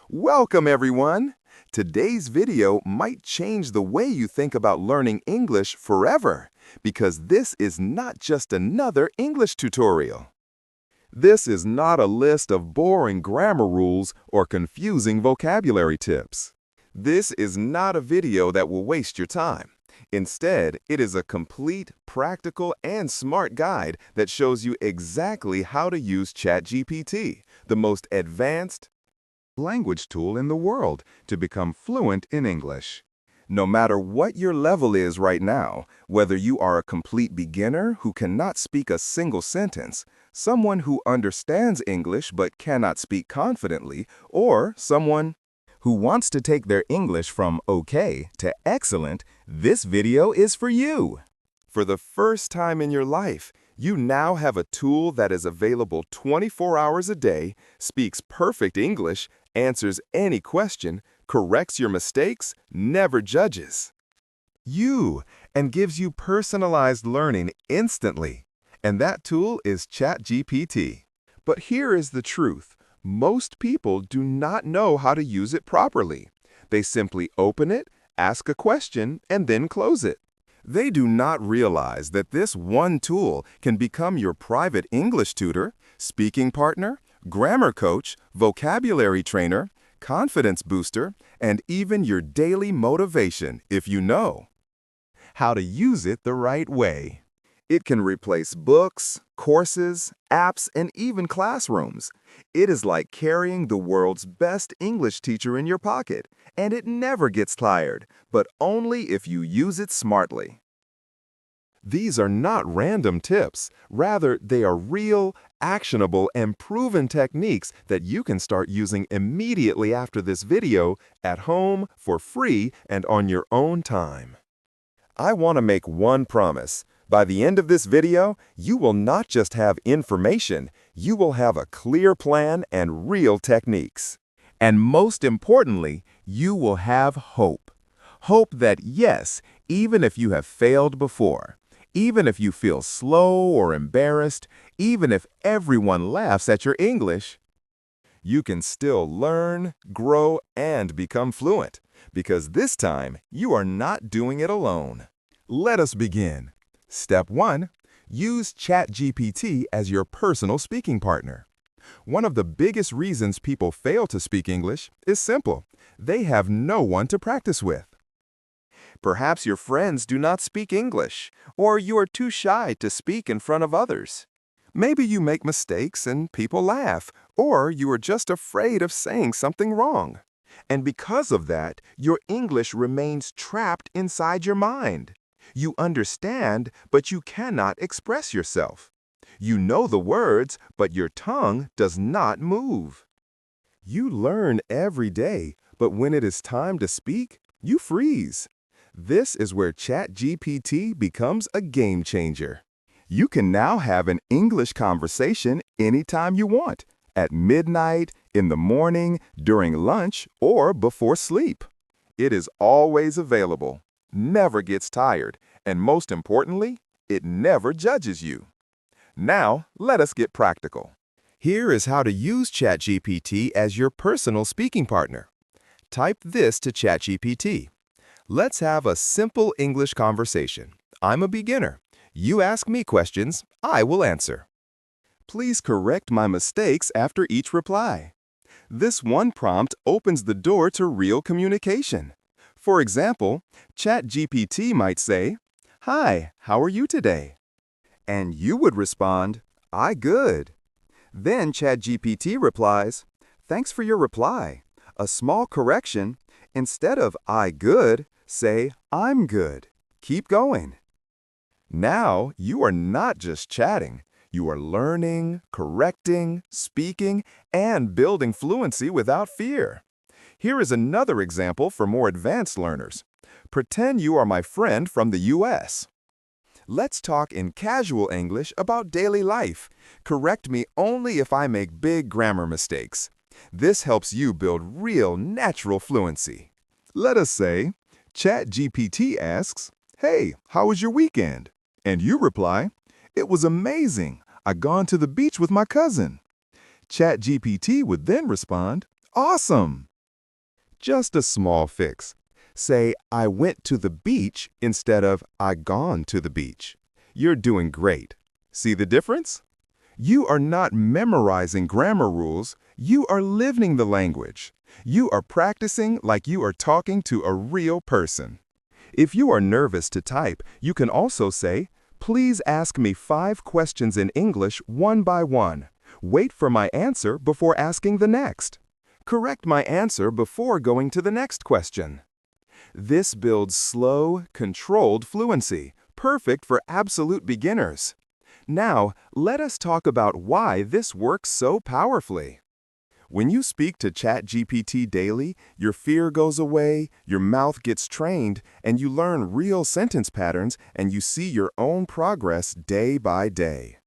Welcome, everyone! Today's video might change the way you think about learning English forever, because this is not just another English tutorial. This is not a list of boring grammar rules or confusing vocabulary tips. This is not a video that will waste your time. Instead, it is a complete, practical, and smart guide that shows you exactly how to use ChatGPT, the most advanced language tool in the world, to become fluent in English. No matter what your level is right now, whether you are a complete beginner who cannot speak a single sentence, someone who understands English but cannot speak confidently, or someone who wants to take their English from okay to excellent, this video is for you. For the first time in your life, you now have a tool that is available 24 hours a day, speaks perfect English, answers any question, corrects your mistakes, never judges you, and gives you personalized learning instantly. And that tool is ChatGPT. But here is the truth. Most people do not know how to use it properly. They simply open it, ask a question, and then close it. They do not realize that this one tool can become your private English tutor, speaking partner, grammar coach, vocabulary trainer, confidence booster, and even your daily motivation if you know how to use it the right way. It can replace books, courses, apps, and even classrooms. It is like carrying the world's best English teacher in your pocket, and it never gets tired, but only if you use it smartly. These are not random tips. Rather, they are real, actionable, and proven techniques that you can start using immediately after this video, at home, for free, and on your own time. I want to make one promise. By the end of this video, you will not just have information, you will have a clear plan and real techniques. And most importantly, you will have hope. Hope that yes, even if you have failed before, even if you feel slow or embarrassed, even if everyone laughs at your English, you can still learn, grow, and become fluent, because this time you are not doing it alone. Let us begin. Step 1. Use ChatGPT as your personal speaking partner. One of the biggest reasons people fail to speak English is simple. They have no one to practice with. Perhaps your friends do not speak English, or you are too shy to speak in front of others. Maybe you make mistakes and people laugh, or you are just afraid of saying something wrong. And because of that, your English remains trapped inside your mind. You understand, but you cannot express yourself. You know the words, but your tongue does not move. You learn every day, but when it is time to speak, you freeze. This is where ChatGPT becomes a game changer. You can now have an English conversation anytime you want, at midnight, in the morning, during lunch, or before sleep. It is always available, never gets tired, and most importantly, it never judges you. Now, let us get practical. Here is how to use ChatGPT as your personal speaking partner. Type this to ChatGPT. Let's have a simple English conversation. I'm a beginner. You ask me questions, I will answer. Please correct my mistakes after each reply. This one prompt opens the door to real communication. For example, ChatGPT might say, "Hi, how are you today?" And you would respond, "I good." Then ChatGPT replies, "Thanks for your reply. A small correction. Instead of I good, say I'm good. Keep going." Now, you are not just chatting. You are learning, correcting, speaking, and building fluency without fear. Here is another example for more advanced learners. Pretend you are my friend from the US. Let's talk in casual English about daily life. Correct me only if I make big grammar mistakes. This helps you build real, natural fluency. Let us say, ChatGPT asks, "Hey, how was your weekend?" And you reply, "It was amazing. I gone to the beach with my cousin." ChatGPT would then respond, "Awesome. Just a small fix. Say, I went to the beach instead of I gone to the beach. You're doing great. See the difference? You are not memorizing grammar rules. You are living the language. You are practicing like you are talking to a real person. If you are nervous to type, you can also say, please ask me 5 questions in English one by one. Wait for my answer before asking the next. Correct my answer before going to the next question. This builds slow, controlled fluency, perfect for absolute beginners. Now, let us talk about why this works so powerfully. When you speak to ChatGPT daily, your fear goes away, your mouth gets trained, and you learn real sentence patterns and you see your own progress day by day.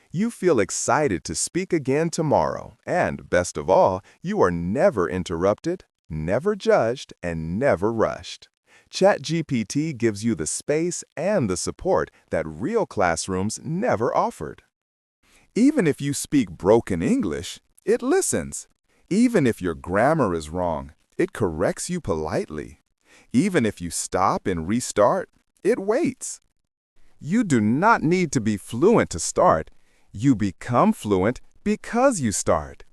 You feel excited to speak again tomorrow, and best of all, you are never interrupted, never judged, and never rushed. ChatGPT gives you the space and the support that real classrooms never offered. Even if you speak broken English, it listens. Even if your grammar is wrong, it corrects you politely. Even if you stop and restart, it waits. You do not need to be fluent to start. You become fluent because you start.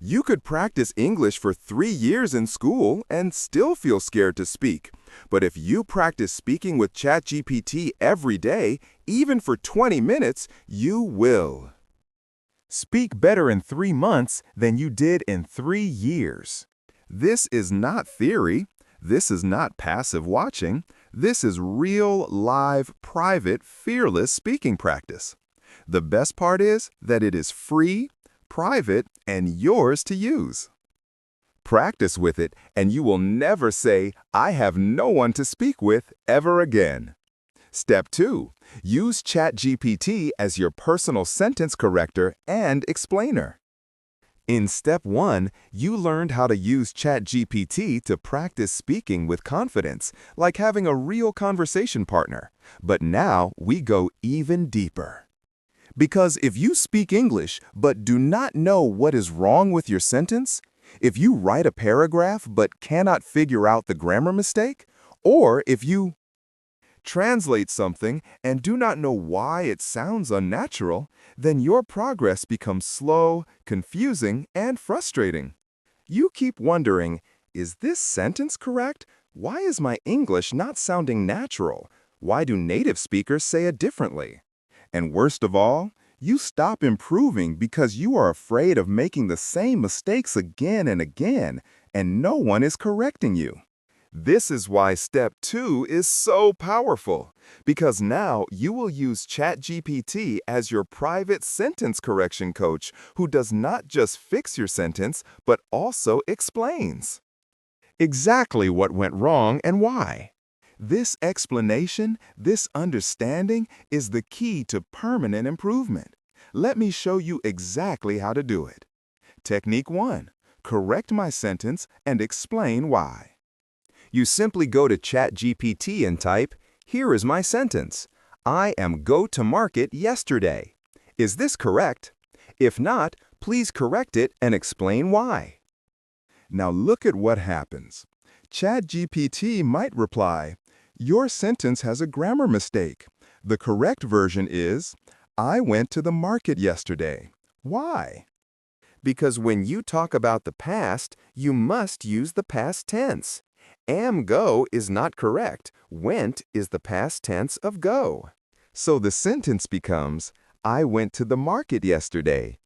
You could practice English for 3 years in school and still feel scared to speak. But if you practice speaking with ChatGPT every day, even for 20 minutes, you will. Speak better in 3 months than you did in 3 years. This is not theory. This is not passive watching. This is real, live, private, fearless speaking practice. The best part is that it is free, private, and yours to use. Practice with it, and you will never say, I have no one to speak with ever again. Step 2. Use ChatGPT as your personal sentence corrector and explainer. In Step 1, you learned how to use ChatGPT to practice speaking with confidence, like having a real conversation partner. But now we go even deeper. Because if you speak English but do not know what is wrong with your sentence, if you write a paragraph but cannot figure out the grammar mistake, or if you translate something and do not know why it sounds unnatural, then your progress becomes slow, confusing, and frustrating. You keep wondering, is this sentence correct? Why is my English not sounding natural? Why do native speakers say it differently? And worst of all, you stop improving because you are afraid of making the same mistakes again and again, and no one is correcting you. This is why Step 2 is so powerful, because now you will use ChatGPT as your private sentence correction coach who does not just fix your sentence, but also explains exactly what went wrong and why. This explanation, this understanding, is the key to permanent improvement. Let me show you exactly how to do it. Technique 1. Correct my sentence and explain why. You simply go to ChatGPT and type, here is my sentence. I am go to market yesterday. Is this correct? If not, please correct it and explain why. Now look at what happens. ChatGPT might reply, your sentence has a grammar mistake. The correct version is, I went to the market yesterday. Why? Because when you talk about the past, you must use the past tense. Am go is not correct. Went is the past tense of go. So the sentence becomes, I went to the market yesterday.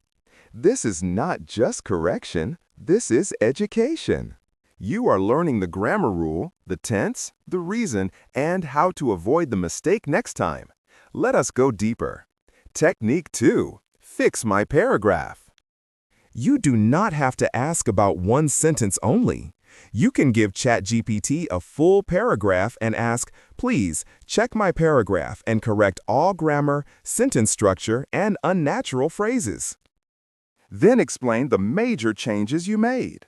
This is not just correction, this is education. You are learning the grammar rule, the tense, the reason, and how to avoid the mistake next time. Let us go deeper. Technique 2. Fix my paragraph. You do not have to ask about one sentence only. You can give ChatGPT a full paragraph and ask, please check my paragraph and correct all grammar, sentence structure, and unnatural phrases. Then explain the major changes you made.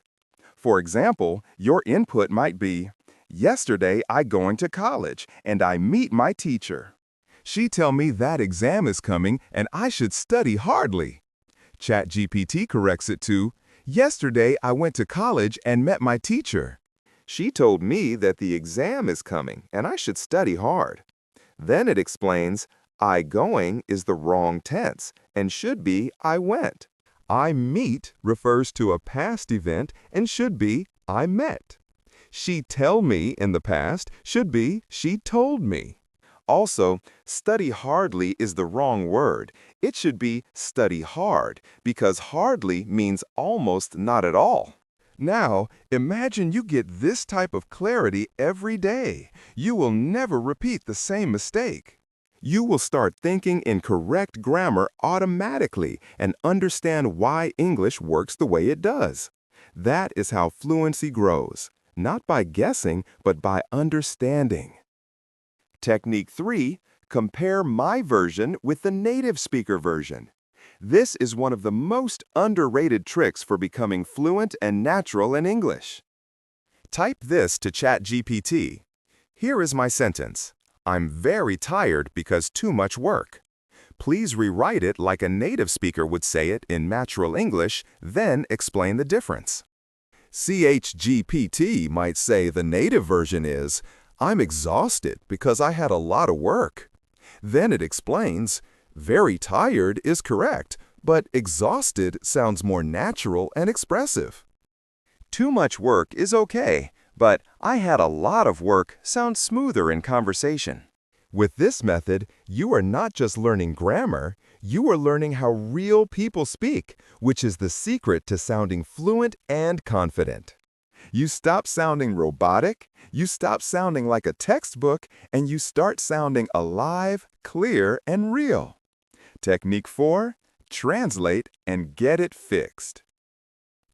For example, your input might be, yesterday I going to college and I meet my teacher. She tell me that exam is coming and I should study hardly. ChatGPT corrects it to, yesterday I went to college and met my teacher. She told me that the exam is coming and I should study hard. Then it explains, I going is the wrong tense and should be I went. I meet refers to a past event and should be I met. She tell me in the past should be she told me. Also, study hardly is the wrong word. It should be study hard because hardly means almost not at all. Now, imagine you get this type of clarity every day. You will never repeat the same mistake. You will start thinking in correct grammar automatically and understand why English works the way it does. That is how fluency grows, not by guessing, but by understanding. Technique 3, compare my version with the native speaker version. This is one of the most underrated tricks for becoming fluent and natural in English. Type this to ChatGPT. Here is my sentence. I'm very tired because too much work. Please rewrite it like a native speaker would say it in natural English, then explain the difference. ChatGPT might say the native version is, I'm exhausted because I had a lot of work. Then it explains, very tired is correct, but exhausted sounds more natural and expressive. Too much work is okay, but I had a lot of work sounds smoother in conversation. With this method, you are not just learning grammar, you are learning how real people speak, which is the secret to sounding fluent and confident. You stop sounding robotic, you stop sounding like a textbook, and you start sounding alive, clear, and real. Technique 4, translate and get it fixed.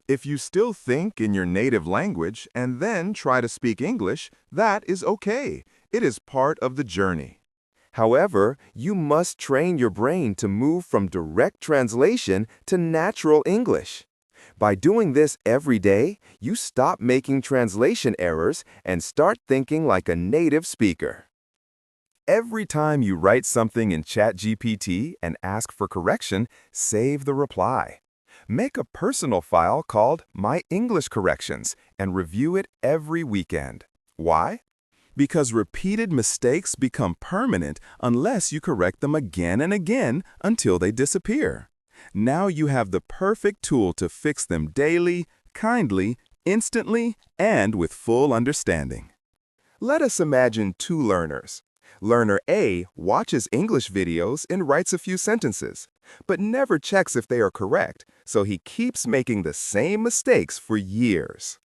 If you still think in your native language and then try to speak English, that is okay. It is part of the journey. However, you must train your brain to move from direct translation to natural English. By doing this every day, you stop making translation errors and start thinking like a native speaker. Every time you write something in ChatGPT and ask for correction, save the reply. Make a personal file called My English Corrections and review it every weekend. Why? Because repeated mistakes become permanent unless you correct them again and again until they disappear. Now you have the perfect tool to fix them daily, kindly, instantly, and with full understanding. Let us imagine two learners. Learner A watches English videos and writes a few sentences, but never checks if they are correct, so he keeps making the same mistakes for years.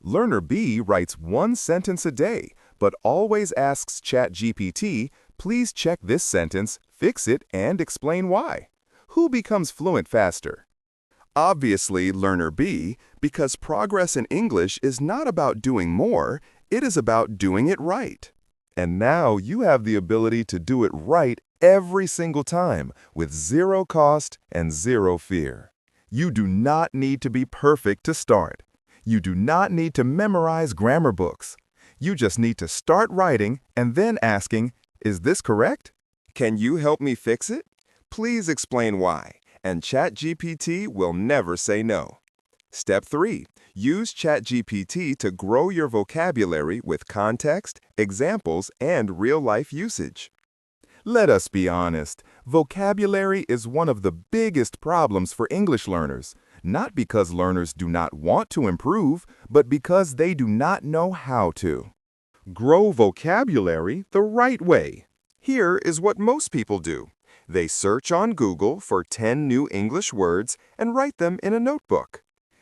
Learner B writes one sentence a day, but always asks ChatGPT, please check this sentence, fix it, and explain why. Who becomes fluent faster? Obviously, learner B, because progress in English is not about doing more, it is about doing it right. And now you have the ability to do it right every single time with zero cost and zero fear. You do not need to be perfect to start. You do not need to memorize grammar books. You just need to start writing and then asking, is this correct? Can you help me fix it? Please explain why, and ChatGPT will never say no. Step 3. Use ChatGPT to grow your vocabulary with context, examples, and real-life usage. Let us be honest, vocabulary is one of the biggest problems for English learners, not because learners do not want to improve, but because they do not know how to. Grow vocabulary the right way. Here is what most people do. They search on Google for 10 new English words and write them in a notebook.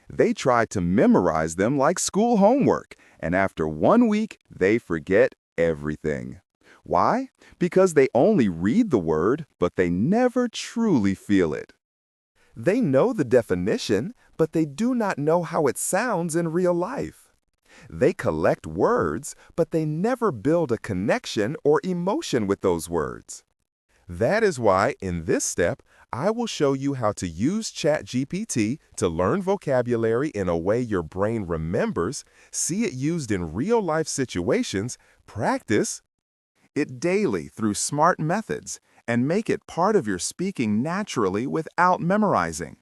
They try to memorize them like school homework, and after 1 week, they forget everything. Why? Because they only read the word, but they never truly feel it. They know the definition, but they do not know how it sounds in real life. They collect words, but they never build a connection or emotion with those words. That is why, in this step, I will show you how to use ChatGPT to learn vocabulary in a way your brain remembers, see it used in real-life situations, practice it daily through smart methods, and make it part of your speaking naturally without memorizing.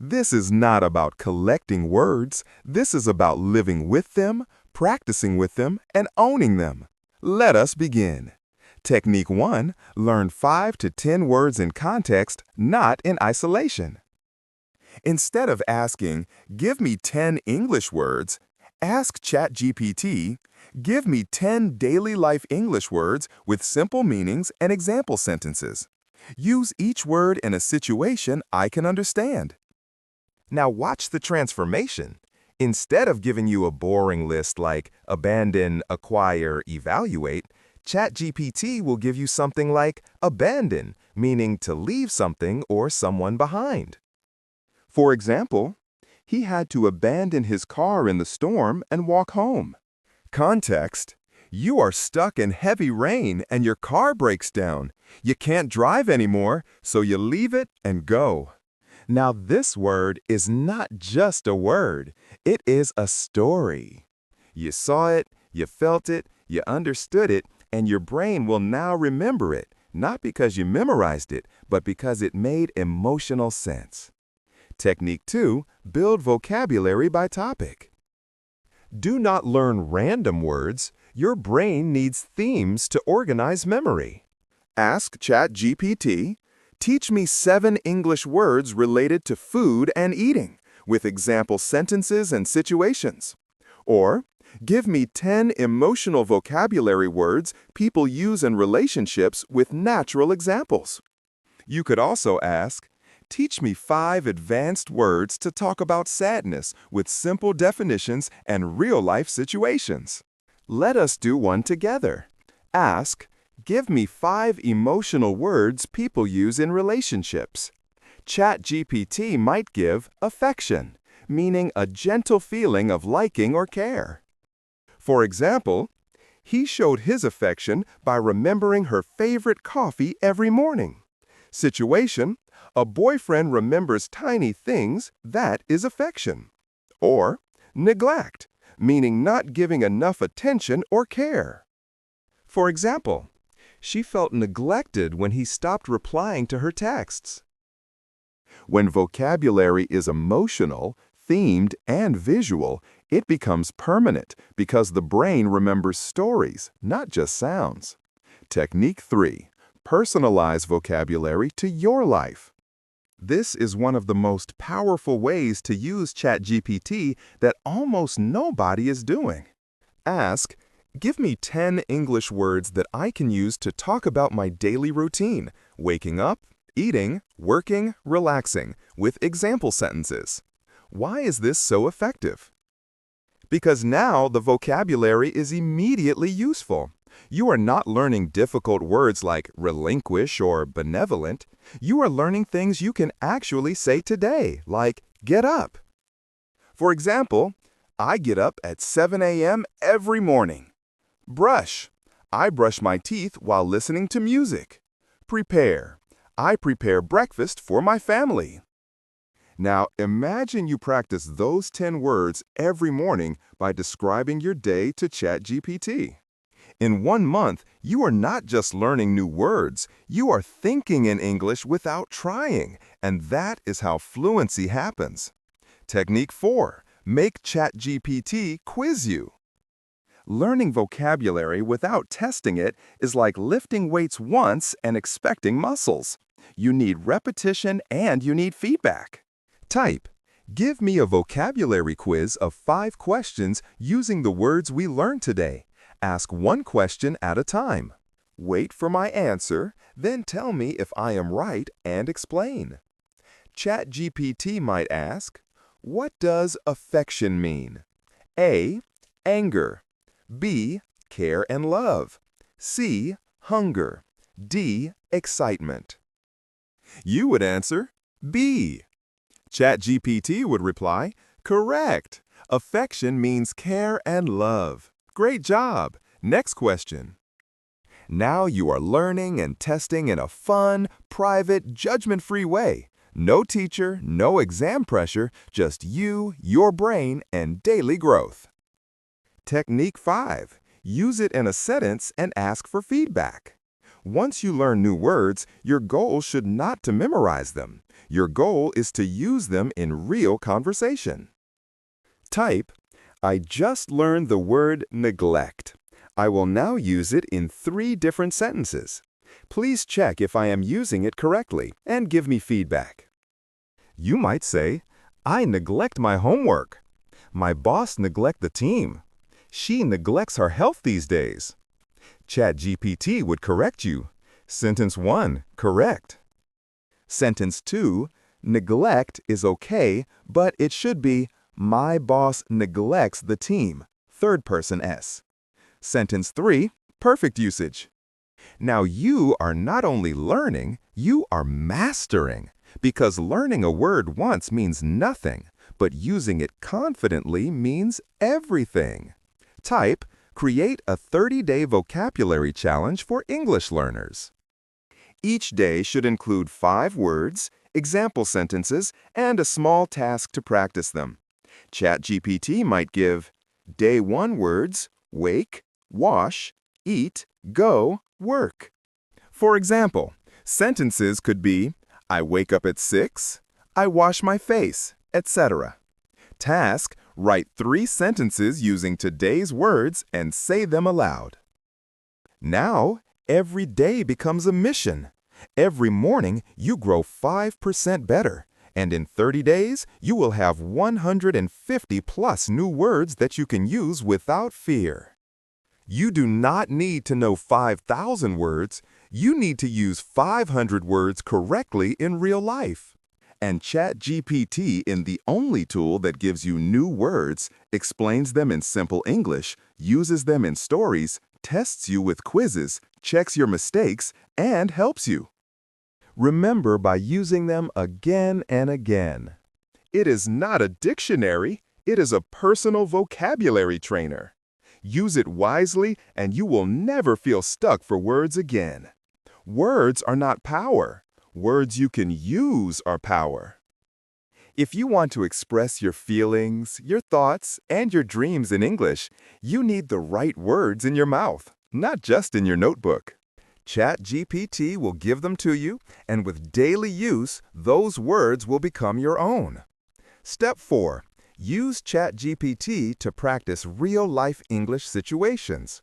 This is not about collecting words. This is about living with them, practicing with them, and owning them. Let us begin. Technique 1. Learn 5 to 10 words in context, not in isolation. Instead of asking, "Give me 10 English words," ask ChatGPT, "Give me 10 daily life English words with simple meanings and example sentences. Use each word in a situation I can understand." Now watch the transformation. Instead of giving you a boring list like abandon, acquire, evaluate, ChatGPT will give you something like abandon, meaning to leave something or someone behind. For example, he had to abandon his car in the storm and walk home. Context: you are stuck in heavy rain and your car breaks down. You can't drive anymore, so you leave it and go. Now this word is not just a word, it is a story. You saw it, you felt it, you understood it, and your brain will now remember it, not because you memorized it, but because it made emotional sense. Technique 2. Build vocabulary by topic. Do not learn random words. Your brain needs themes to organize memory. Ask ChatGPT, "Teach me 7 English words related to food and eating, with example sentences and situations." Or, "Give me 10 emotional vocabulary words people use in relationships with natural examples." You could also ask, "Teach me 5 advanced words to talk about sadness with simple definitions and real-life situations." Let us do one together. Ask, "Give me 5 emotional words people use in relationships." ChatGPT might give affection, meaning a gentle feeling of liking or care. For example, he showed his affection by remembering her favorite coffee every morning. Situation: a boyfriend remembers tiny things, that is affection. Or neglect, meaning not giving enough attention or care. For example, she felt neglected when he stopped replying to her texts. When vocabulary is emotional, themed, and visual, it becomes permanent because the brain remembers stories, not just sounds. Technique 3. Personalize vocabulary to your life. This is one of the most powerful ways to use ChatGPT that almost nobody is doing. Ask, "Give me 10 English words that I can use to talk about my daily routine, waking up, eating, working, relaxing, with example sentences." Why is this so effective? Because now the vocabulary is immediately useful. You are not learning difficult words like relinquish or benevolent. You are learning things you can actually say today, like get up. For example, I get up at 7 a.m. every morning. Brush. I brush my teeth while listening to music. Prepare. I prepare breakfast for my family. Now imagine you practice those 10 words every morning by describing your day to ChatGPT. In 1 month, you are not just learning new words, you are thinking in English without trying, and that is how fluency happens. Technique 4. Make ChatGPT quiz you. Learning vocabulary without testing it is like lifting weights once and expecting muscles. You need repetition and you need feedback. Type, "Give me a vocabulary quiz of 5 questions using the words we learned today. Ask 1 question at a time. Wait for my answer, then tell me if I am right and explain." ChatGPT might ask, "What does affection mean?" A. Anger. B. Care and love. C. Hunger. D. Excitement. You would answer B. ChatGPT would reply, "Correct. Affection means care and love. Great job. Next question." Now you are learning and testing in a fun, private, judgment-free way. No teacher, no exam pressure, just you, your brain, and daily growth. Technique 5. Use it in a sentence and ask for feedback. Once you learn new words, your goal should not to memorize them. Your goal is to use them in real conversation. Type, I just learned the word neglect. I will now use it in 3 different sentences. Please check if I am using it correctly and give me feedback. You might say, I neglect my homework. My boss neglects the team. She neglects her health these days. ChatGPT would correct you. Sentence 1, correct. Sentence 2, neglect is okay, but it should be, my boss neglects the team, third person S. Sentence 3, perfect usage. Now you are not only learning, you are mastering, because learning a word once means nothing, but using it confidently means everything. Type, create a 30-day vocabulary challenge for English learners. Each day should include 5 words, example sentences, and a small task to practice them. ChatGPT might give Day 1 words, wake, wash, eat, go, work. For example, sentences could be, I wake up at 6, I wash my face, etc. Task, write 3 sentences using today's words and say them aloud. Now, every day becomes a mission. Every morning, you grow 5% better. And in 30 days, you will have 150 plus new words that you can use without fear. You do not need to know 5,000 words. You need to use 500 words correctly in real life. And ChatGPT, in the only tool that gives you new words, explains them in simple English, uses them in stories, tests you with quizzes, checks your mistakes, and helps you. Remember by using them again and again. It is not a dictionary, it is a personal vocabulary trainer. Use it wisely and you will never feel stuck for words again. Words are not power. Words you can use are power. If you want to express your feelings, your thoughts, and your dreams in English, you need the right words in your mouth, not just in your notebook. ChatGPT will give them to you, and with daily use, those words will become your own. Step 4. Use ChatGPT to practice real-life English situations.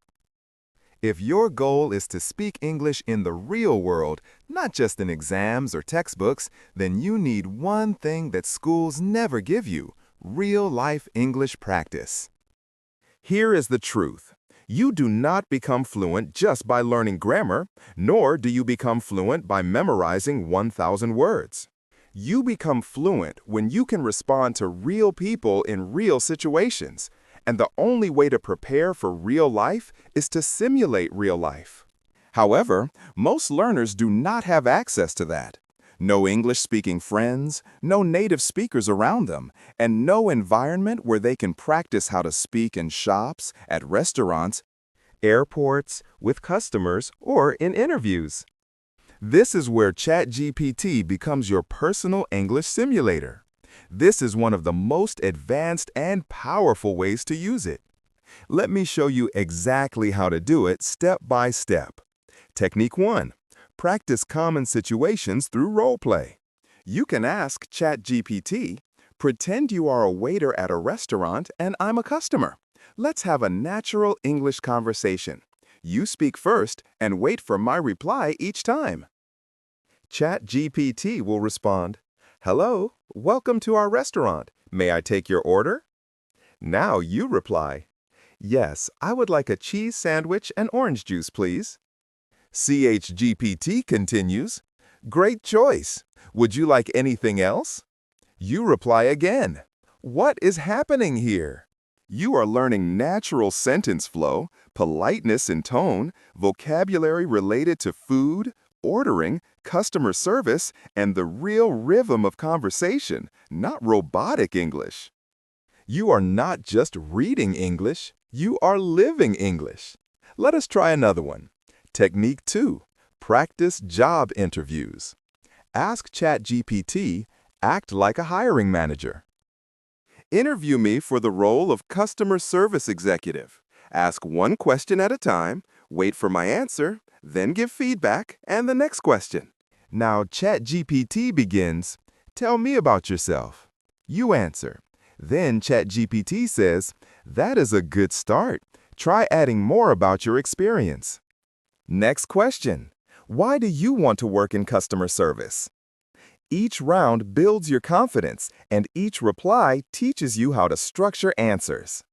If your goal is to speak English in the real world, not just in exams or textbooks, then you need one thing that schools never give you: real-life English practice. Here is the truth. You do not become fluent just by learning grammar, nor do you become fluent by memorizing 1,000 words. You become fluent when you can respond to real people in real situations, and the only way to prepare for real life is to simulate real life. However, most learners do not have access to that. No English-speaking friends, no native speakers around them, and no environment where they can practice how to speak in shops, at restaurants, airports, with customers, or in interviews. This is where ChatGPT becomes your personal English simulator. This is one of the most advanced and powerful ways to use it. Let me show you exactly how to do it step by step. Technique 1. Practice common situations through role play. You can ask ChatGPT, pretend you are a waiter at a restaurant and I'm a customer. Let's have a natural English conversation. You speak first and wait for my reply each time. ChatGPT will respond, hello, welcome to our restaurant. May I take your order? Now you reply, yes, I would like a cheese sandwich and orange juice, please. ChatGPT continues, great choice. Would you like anything else? You reply again, what is happening here? You are learning natural sentence flow, politeness in tone, vocabulary related to food, ordering, customer service, and the real rhythm of conversation, not robotic English. You are not just reading English, you are living English. Let us try another one. Technique 2. Practice job interviews. Ask ChatGPT, act like a hiring manager. Interview me for the role of customer service executive. Ask one question at a time, wait for my answer, then give feedback, and the next question. Now ChatGPT begins, tell me about yourself. You answer. Then ChatGPT says, That is a good start. Try adding more about your experience. Next question. Why do you want to work in customer service? Each round builds your confidence, and each reply teaches you how to structure answers.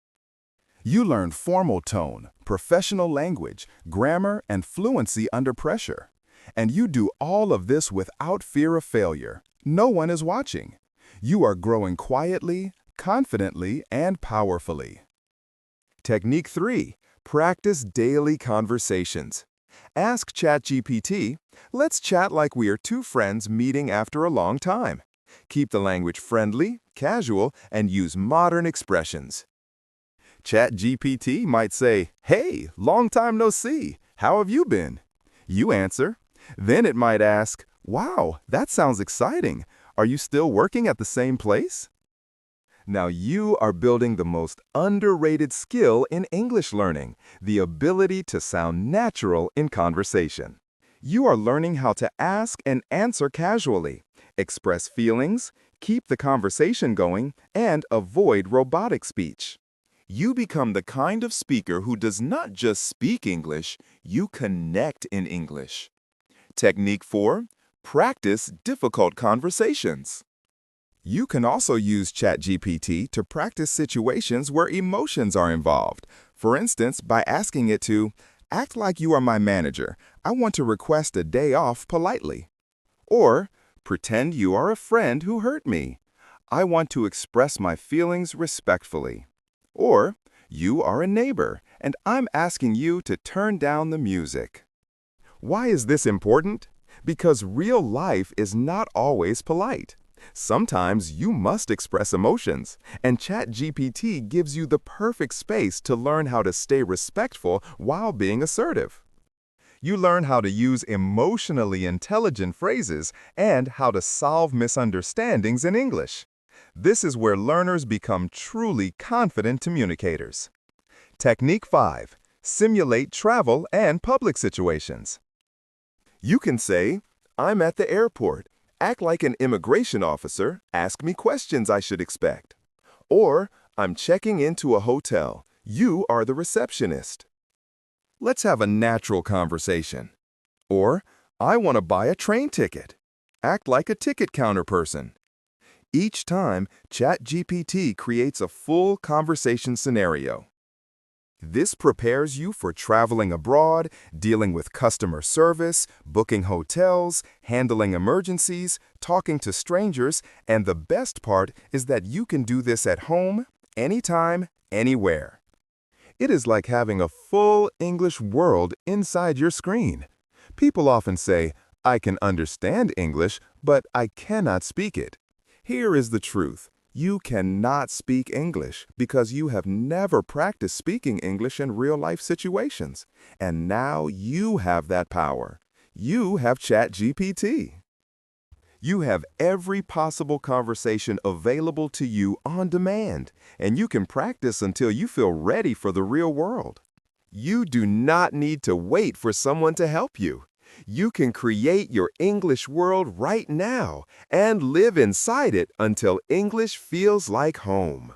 You learn formal tone, professional language, grammar, and fluency under pressure. And you do all of this without fear of failure. No one is watching. You are growing quietly, confidently, and powerfully. Technique 3. Practice daily conversations. Ask ChatGPT, let's chat like we are two friends meeting after a long time. Keep the language friendly, casual, and use modern expressions. ChatGPT might say, hey, long time no see. How have you been? You answer. Then it might ask, wow, that sounds exciting. Are you still working at the same place? Now you are building the most underrated skill in English learning, the ability to sound natural in conversation. You are learning how to ask and answer casually, express feelings, keep the conversation going, and avoid robotic speech. You become the kind of speaker who does not just speak English, you connect in English. Technique 4. Practice difficult conversations. You can also use ChatGPT to practice situations where emotions are involved. For instance, by asking it to, act like you are my manager. I want to request a day off politely. Or, pretend you are a friend who hurt me. I want to express my feelings respectfully. Or, you are a neighbor, and I'm asking you to turn down the music. Why is this important? Because real life is not always polite. Sometimes you must express emotions, and ChatGPT gives you the perfect space to learn how to stay respectful while being assertive. You learn how to use emotionally intelligent phrases and how to solve misunderstandings in English. This is where learners become truly confident communicators. Technique 5. Simulate travel and public situations. You can say, I'm at the airport. Act like an immigration officer, ask me questions I should expect. Or, I'm checking into a hotel. You are the receptionist. Let's have a natural conversation. Or, I want to buy a train ticket. Act like a ticket counter person. Each time, ChatGPT creates a full conversation scenario. This prepares you for traveling abroad, dealing with customer service, booking hotels, handling emergencies, talking to strangers, and the best part is that you can do this at home, anytime, anywhere. It is like having a full English world inside your screen. People often say, I can understand English, but I cannot speak it. Here is the truth. You cannot speak English because you have never practiced speaking English in real-life situations. And now you have that power. You have ChatGPT. You have every possible conversation available to you on demand, and you can practice until you feel ready for the real world. You do not need to wait for someone to help you. You can create your English world right now and live inside it until English feels like home.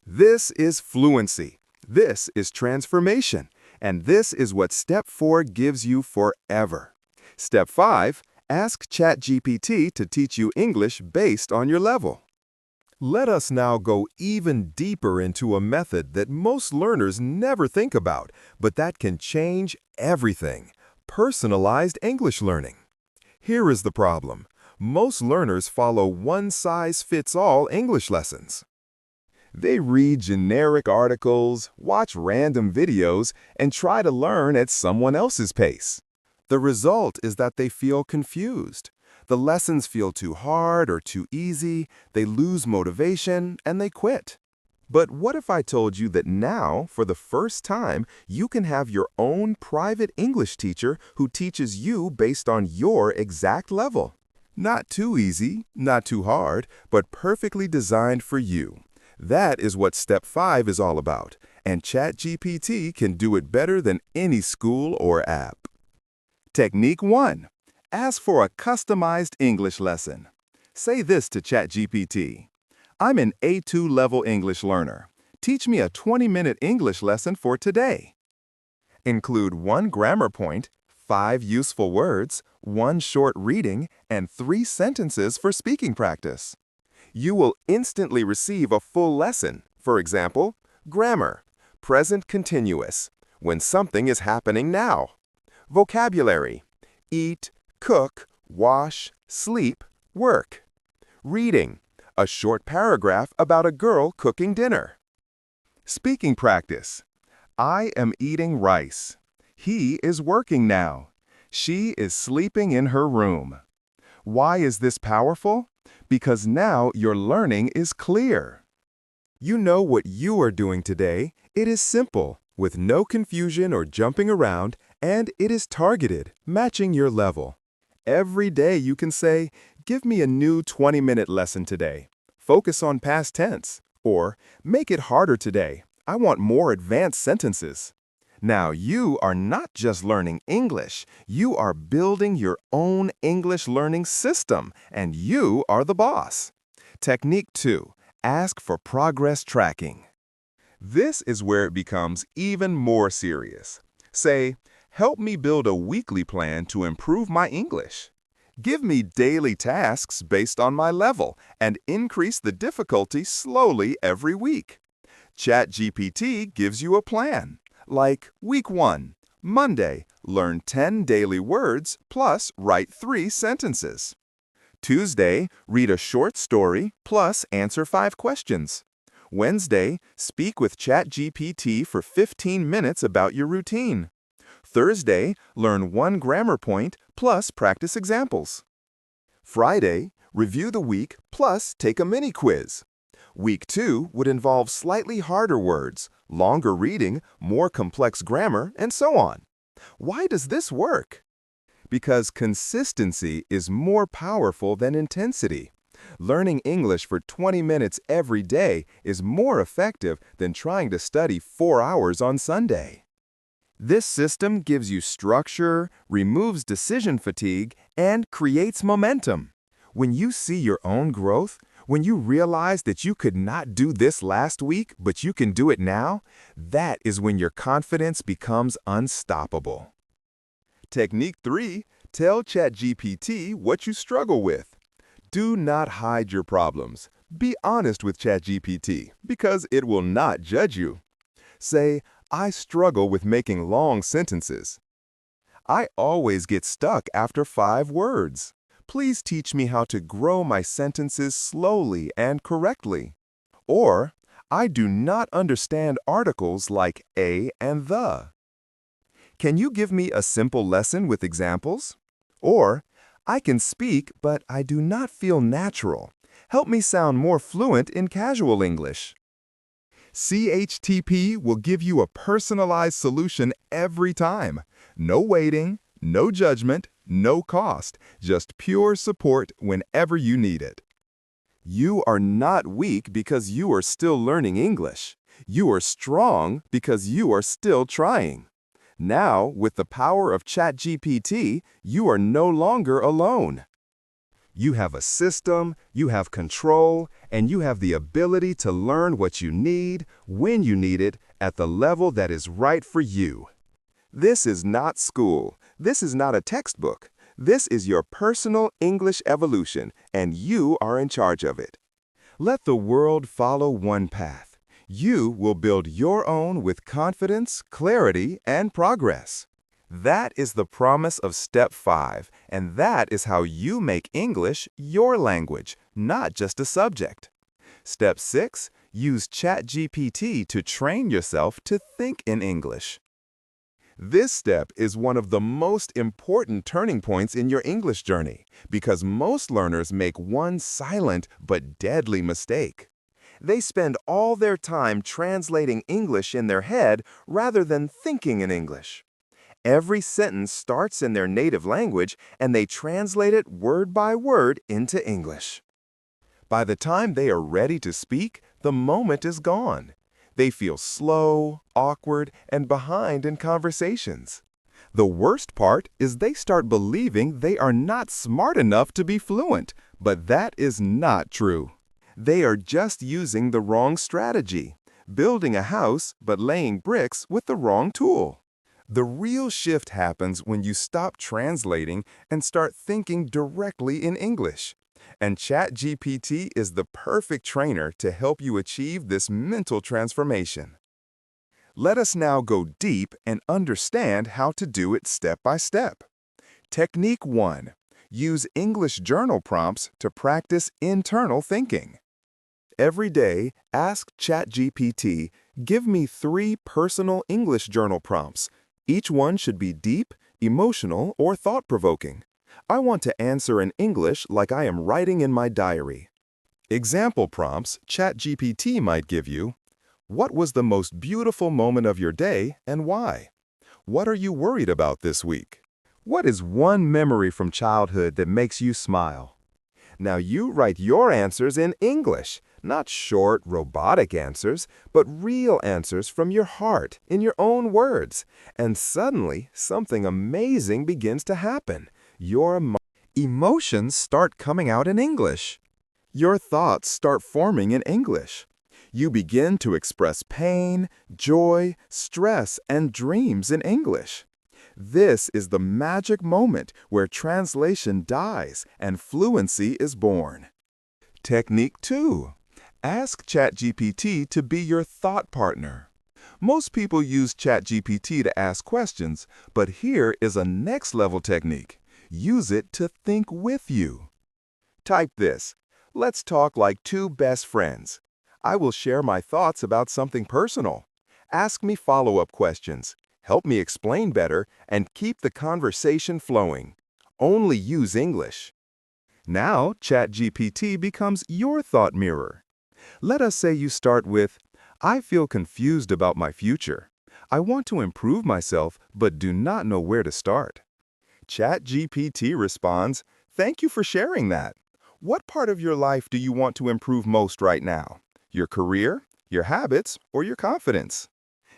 This is fluency. This is transformation. And this is what Step 4 gives you forever. Step 5, ask ChatGPT to teach you English based on your level. Let us now go even deeper into a method that most learners never think about, but that can change everything. Personalized English learning. Here is the problem. Most learners follow one-size-fits-all English lessons. They read generic articles, watch random videos, and try to learn at someone else's pace. The result is that they feel confused. The lessons feel too hard or too easy, they lose motivation, and they quit. But what if I told you that now, for the first time, you can have your own private English teacher who teaches you based on your exact level? Not too easy, not too hard, but perfectly designed for you. That is what Step 5 is all about, and ChatGPT can do it better than any school or app. Technique 1. Ask for a customized English lesson. Say this to ChatGPT. I'm an A2 level English learner. Teach me a 20-minute English lesson for today. Include 1 grammar point, 5 useful words, 1 short reading, and 3 sentences for speaking practice. You will instantly receive a full lesson. For example, grammar, present continuous, when something is happening now. Vocabulary, eat, cook, wash, sleep, work. Reading, a short paragraph about a girl cooking dinner. Speaking practice, I am eating rice. He is working now. She is sleeping in her room. Why is this powerful? Because now your learning is clear. You know what you are doing today. It is simple, with no confusion or jumping around, and it is targeted, matching your level. Every day you can say, give me a new 20-minute lesson today. Focus on past tense. Or, make it harder today. I want more advanced sentences. Now you are not just learning English, you are building your own English learning system, and you are the boss. Technique 2. Ask for progress tracking. This is where it becomes even more serious. Say, help me build a weekly plan to improve my English. Give me daily tasks based on my level and increase the difficulty slowly every week. ChatGPT gives you a plan, like Week 1, Monday, learn 10 daily words plus write 3 sentences. Tuesday, read a short story plus answer 5 questions. Wednesday, speak with ChatGPT for 15 minutes about your routine. Thursday, learn 1 grammar point plus practice examples. Friday, review the week plus take a mini quiz. Week 2 would involve slightly harder words, longer reading, more complex grammar, and so on. Why does this work? Because consistency is more powerful than intensity. Learning English for 20 minutes every day is more effective than trying to study 4 hours on Sunday. This system gives you structure, removes decision fatigue, and creates momentum. When you see your own growth, when you realize that you could not do this last week, but you can do it now, that is when your confidence becomes unstoppable. Technique 3. Tell ChatGPT what you struggle with. Do not hide your problems. Be honest with ChatGPT, because it will not judge you. Say, I struggle with making long sentences. I always get stuck after 5 words. Please teach me how to grow my sentences slowly and correctly. Or, I do not understand articles like a and the. Can you give me a simple lesson with examples? Or, I can speak, but I do not feel natural. Help me sound more fluent in casual English. CHTP will give you a personalized solution every time. No waiting, no judgment, no cost, just pure support whenever you need it. You are not weak because you are still learning English. You are strong because you are still trying. Now, with the power of ChatGPT, you are no longer alone. You have a system, you have control, and you have the ability to learn what you need, when you need it, at the level that is right for you. This is not school. This is not a textbook. This is your personal English evolution, and you are in charge of it. Let the world follow one path. You will build your own with confidence, clarity, and progress. That is the promise of Step 5, and that is how you make English your language, not just a subject. Step 6, use ChatGPT to train yourself to think in English. This step is one of the most important turning points in your English journey because most learners make one silent but deadly mistake. They spend all their time translating English in their head rather than thinking in English. Every sentence starts in their native language and they translate it word by word into English. By the time they are ready to speak, the moment is gone. They feel slow, awkward, and behind in conversations. The worst part is they start believing they are not smart enough to be fluent, but that is not true. They are just using the wrong strategy. building a house but laying bricks with the wrong tool. The real shift happens when you stop translating and start thinking directly in English. And ChatGPT is the perfect trainer to help you achieve this mental transformation. Let us now go deep and understand how to do it step by step. Technique 1. Use English journal prompts to practice internal thinking. Every day, ask ChatGPT, give me 3 personal English journal prompts. Each one should be deep, emotional, or thought-provoking. I want to answer in English like I am writing in my diary. Example prompts ChatGPT might give you: what was the most beautiful moment of your day and why? What are you worried about this week? What is one memory from childhood that makes you smile? Now you write your answers in English, not short, robotic answers, but real answers from your heart, in your own words. And suddenly, something amazing begins to happen. Your emotions start coming out in English. Your thoughts start forming in English. You begin to express pain, joy, stress, and dreams in English. This is the magic moment where translation dies and fluency is born. Technique 2. Ask ChatGPT to be your thought partner. Most people use ChatGPT to ask questions, but here is a next-level technique. Use it to think with you. Type this: let's talk like 2 best friends. I will share my thoughts about something personal. Ask me follow-up questions. Help me explain better and keep the conversation flowing. Only use English. Now, ChatGPT becomes your thought mirror. Let us say you start with, I feel confused about my future. I want to improve myself but do not know where to start. ChatGPT responds, thank you for sharing that. What part of your life do you want to improve most right now? Your career, your habits, or your confidence?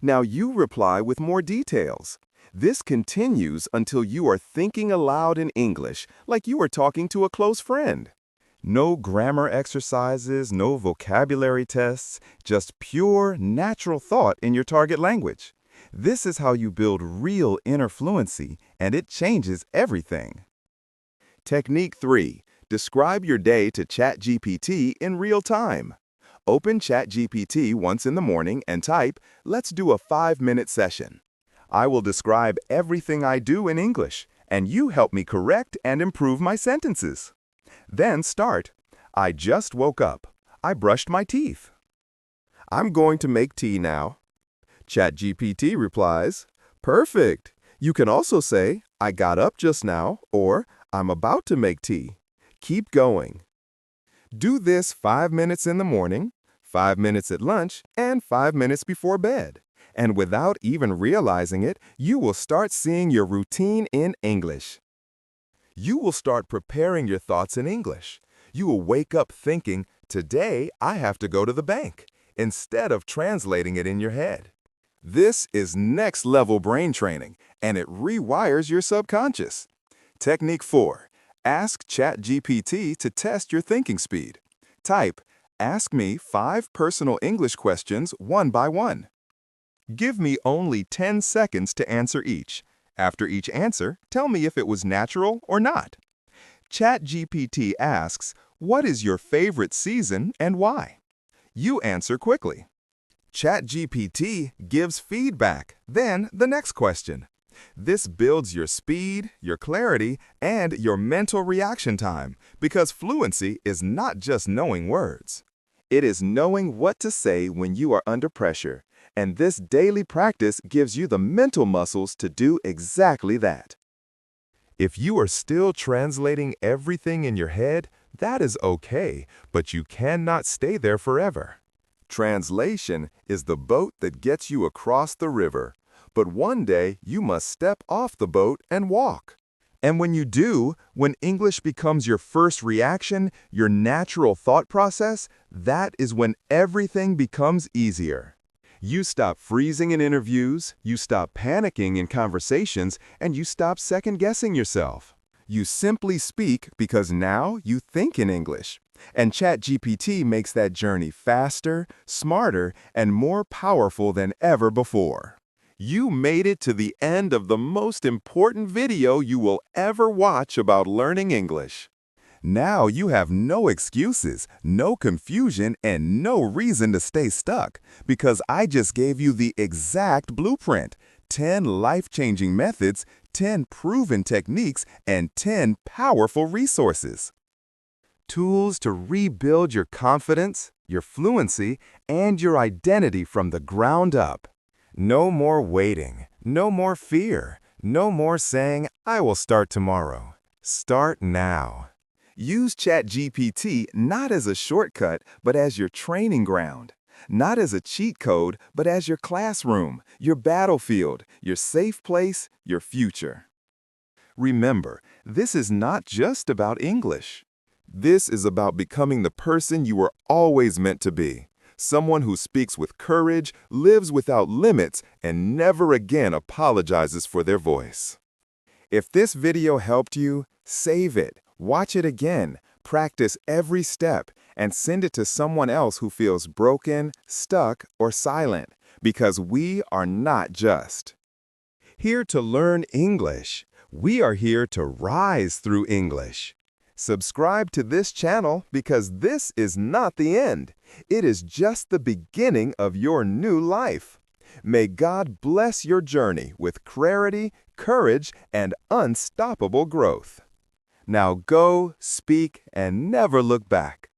Now you reply with more details. This continues until you are thinking aloud in English, like you are talking to a close friend. No grammar exercises, no vocabulary tests, just pure, natural thought in your target language. This is how you build real inner fluency, and it changes everything. Technique 3. Describe your day to ChatGPT in real time. Open ChatGPT once in the morning and type, let's do a 5-minute session. I will describe everything I do in English, and you help me correct and improve my sentences. Then start. I just woke up. I brushed my teeth. I'm going to make tea now. ChatGPT replies, perfect. You can also say, I got up just now, or I'm about to make tea. Keep going. Do this 5 minutes in the morning, 5 minutes at lunch, and 5 minutes before bed. And without even realizing it, you will start seeing your routine in English. You will start preparing your thoughts in English. You will wake up thinking, today I have to go to the bank, instead of translating it in your head. This is next-level brain training, and it rewires your subconscious. Technique 4. Ask ChatGPT to test your thinking speed. Type, ask me 5 personal English questions one by one. Give me only 10 seconds to answer each. After each answer, tell me if it was natural or not. ChatGPT asks, what is your favorite season and why? You answer quickly. ChatGPT gives feedback, then the next question. This builds your speed, your clarity, and your mental reaction time, because fluency is not just knowing words. It is knowing what to say when you are under pressure, and this daily practice gives you the mental muscles to do exactly that. If you are still translating everything in your head, that is okay, but you cannot stay there forever. Translation is the boat that gets you across the river, but one day you must step off the boat and walk. And when you do, when English becomes your first reaction, your natural thought process, that is when everything becomes easier. You stop freezing in interviews, you stop panicking in conversations, and you stop second-guessing yourself. You simply speak because now you think in English. And ChatGPT makes that journey faster, smarter, and more powerful than ever before. You made it to the end of the most important video you will ever watch about learning English. Now you have no excuses, no confusion, and no reason to stay stuck because I just gave you the exact blueprint: 10 life-changing methods, 10 proven techniques, and 10 powerful resources. Tools to rebuild your confidence, your fluency, and your identity from the ground up. No more waiting, no more fear, no more saying, "I will start tomorrow." Start now. Use ChatGPT not as a shortcut, but as your training ground. Not as a cheat code, but as your classroom, your battlefield, your safe place, your future. Remember, this is not just about English. This is about becoming the person you were always meant to be. Someone who speaks with courage, lives without limits, and never again apologizes for their voice. If this video helped you, save it, watch it again, practice every step, and send it to someone else who feels broken, stuck, or silent, because we are not just here to learn English. We are here to rise through English. Subscribe to this channel because this is not the end. It is just the beginning of your new life. May God bless your journey with clarity, courage, and unstoppable growth. Now go, speak, and never look back.